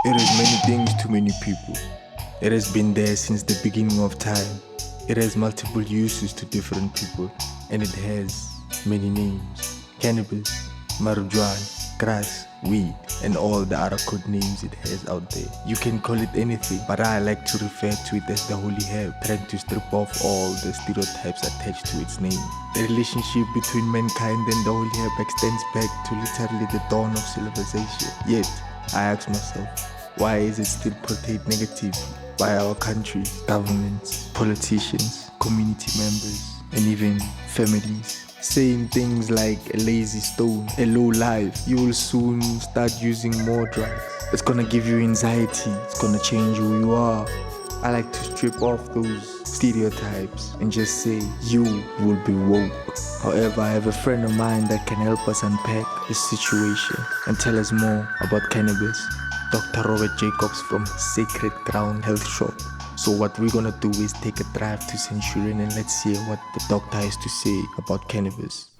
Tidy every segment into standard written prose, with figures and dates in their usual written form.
It is many things to many people. It has been there since the beginning of time. It has multiple uses to different people, and it has many names. Cannabis, marijuana, grass, weed, and all the other code names it has out there. You can call it anything, but I like to refer to it as the holy herb, trying to strip off all the stereotypes attached to its name. The relationship between mankind and the holy herb extends back to literally the dawn of civilization. Yet, I ask myself, why is it still portrayed negatively by our country, governments, politicians, community members, and even families? Saying things like a lazy stone, a low life, you will soon start using more drugs. It's gonna give you anxiety, it's gonna change who you are. I like to strip off those stereotypes and just say you will be woke. However, I have a friend of mine that can help us unpack this situation and tell us more about cannabis. Dr. Robert Jacobs from Sacred Ground Health Shop. So what we're gonna do is take a drive to Centurion and let's hear what the doctor has to say about cannabis.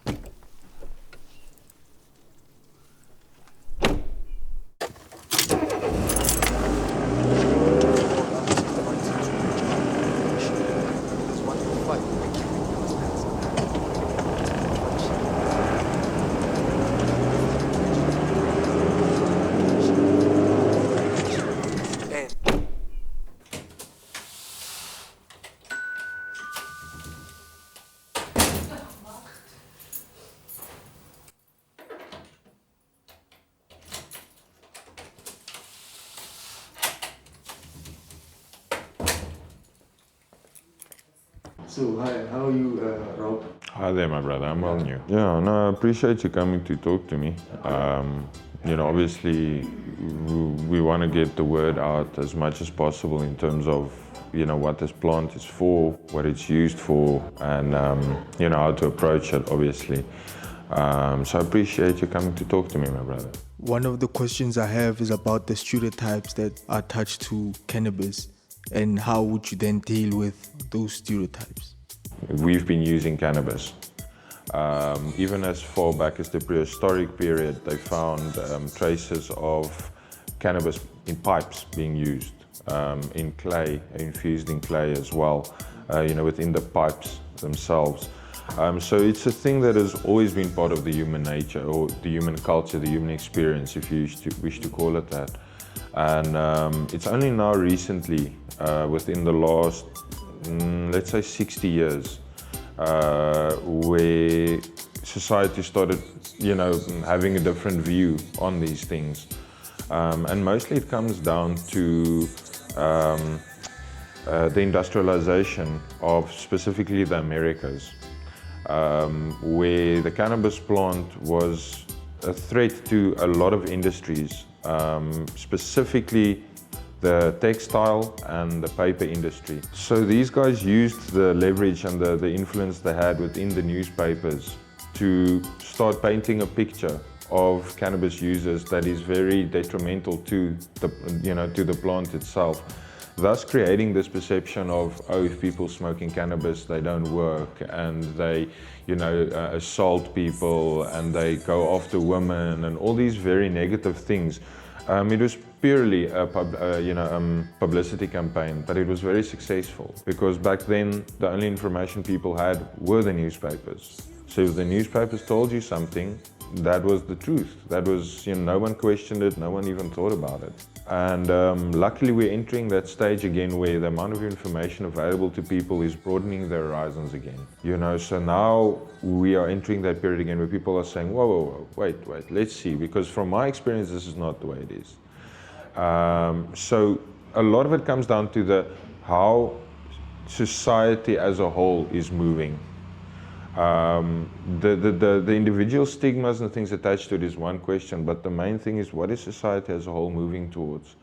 So, hi, how are you, Rob? Hi there, my brother. I'm well, and you? Yeah, no, I appreciate you coming to talk to me. Obviously, we want to get the word out as much as possible in terms of, what this plant is for, what it's used for, and, how to approach it, obviously. So I appreciate you coming to talk to me, my brother. One of the questions I have is about the stereotypes that are attached to cannabis, and how would you then deal with those stereotypes? We've been using cannabis. Even as far back as the prehistoric period, they found traces of cannabis in pipes being used, in clay, infused in clay as well, within the pipes themselves. So it's a thing that has always been part of the human nature, or the human culture, the human experience, if you wish to call it that. And it's only now recently, within the last, let's say 60 years, where society started, having a different view on these things. And mostly it comes down to the industrialization of specifically the Americas, where the cannabis plant was a threat to a lot of industries, specifically the textile and the paper industry. So these guys used the leverage and the influence they had within the newspapers to start painting a picture of cannabis users that is very detrimental to the plant itself, thus creating this perception of, if people smoking cannabis, they don't work, and they assault people, and they go after women, and all these very negative things. It was purely a publicity campaign, but it was very successful, because back then the only information people had were the newspapers. So if the newspapers told you something, that was the truth. That was, no one questioned it, no one even thought about it. And luckily we're entering that stage again where the amount of information available to people is broadening their horizons again. So now we are entering that period again where people are saying, whoa, wait, let's see, because from my experience, this is not the way it is. So a lot of it comes down to how society as a whole is moving. The individual stigmas and things attached to it is one question, but the main thing is, what is society as a whole moving towards?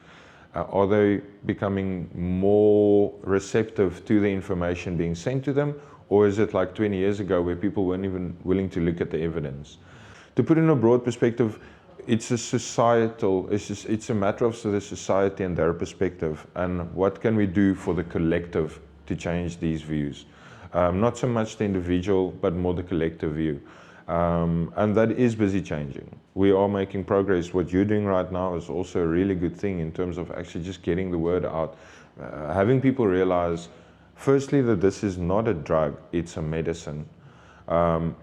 Are they becoming more receptive to the information being sent to them, or is it like 20 years ago where people weren't even willing to look at the evidence? To put in a broad perspective, it's a matter of the society and their perspective, and what can we do for the collective to change these views? Not so much the individual, but more the collective view. And that is busy changing. We are making progress. What you're doing right now is also a really good thing in terms of actually just getting the word out, having people realize, firstly, that this is not a drug, it's a medicine.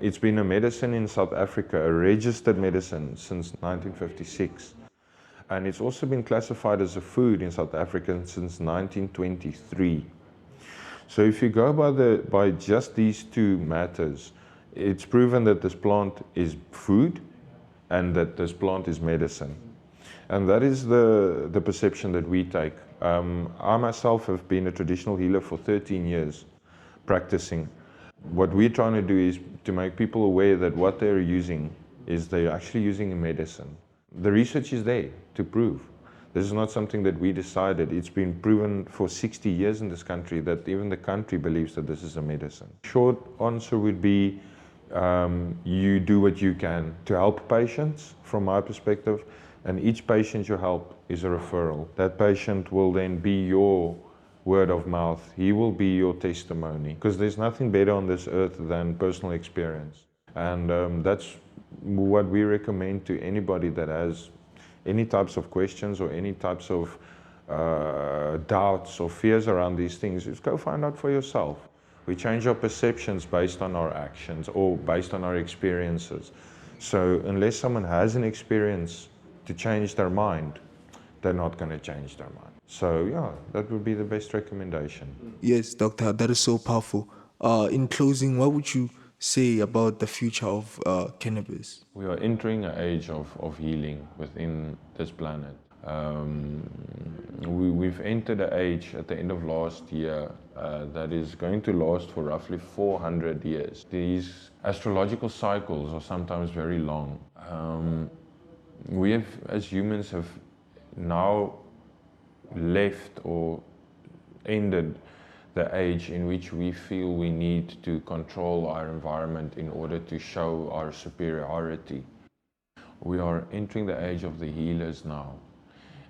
It's been a medicine in South Africa, a registered medicine since 1956. And it's also been classified as a food in South Africa since 1923. So if you go by just these two matters, it's proven that this plant is food and that this plant is medicine. And that is the perception that we take. I myself have been a traditional healer for 13 years, practicing. What we're trying to do is to make people aware that what they're using is they're actually using a medicine. The research is there to prove. This is not something that we decided. It's been proven for 60 years in this country that even the country believes that this is a medicine. Short answer would be you do what you can to help patients from my perspective, and each patient you help is a referral. That patient will then be your word of mouth. He will be your testimony, because there's nothing better on this earth than personal experience. And that's what we recommend to anybody that has any types of questions or any types of doubts or fears around these things, is go find out for yourself. We change our perceptions based on our actions or based on our experiences. So unless someone has an experience to change their mind, they're not going to change their mind. So yeah, that would be the best recommendation. Yes, Doctor, that is so powerful. In closing, what would you say about the future of cannabis? We are entering an age of healing within this planet. We've entered an age at the end of last year that is going to last for roughly 400 years. These astrological cycles are sometimes very long. We have, as humans, have now left or ended the age in which we feel we need to control our environment in order to show our superiority. We are entering the age of the healers now,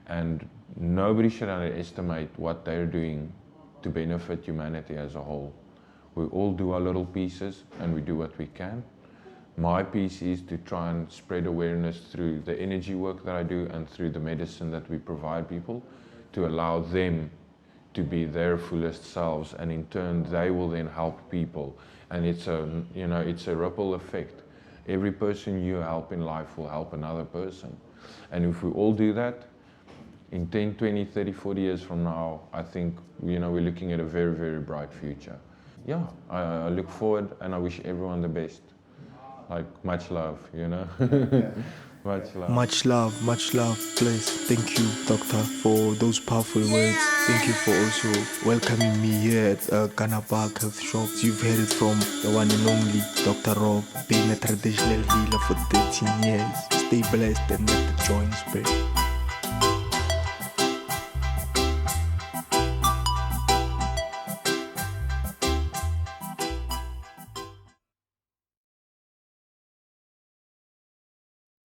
and nobody should underestimate what they're doing to benefit humanity as a whole. We all do our little pieces and we do what we can. My piece is to try and spread awareness through the energy work that I do and through the medicine that we provide people, to allow them to be their fullest selves, and in turn they will then help people. And it's a ripple effect. Every person you help in life will help another person. And if we all do that, in 10, 20, 30, 40 years from now, I think we're looking at a very, very bright future. Yeah, I look forward and I wish everyone the best. Like, much love, Much love. Much love, please. Thank you, Doctor, for those powerful words. Thank you for also welcoming me here at Ghana Park Health Shops. You've heard it from the one and only Dr. Rob, being a traditional healer for 13 years. Stay blessed and let the joy spread.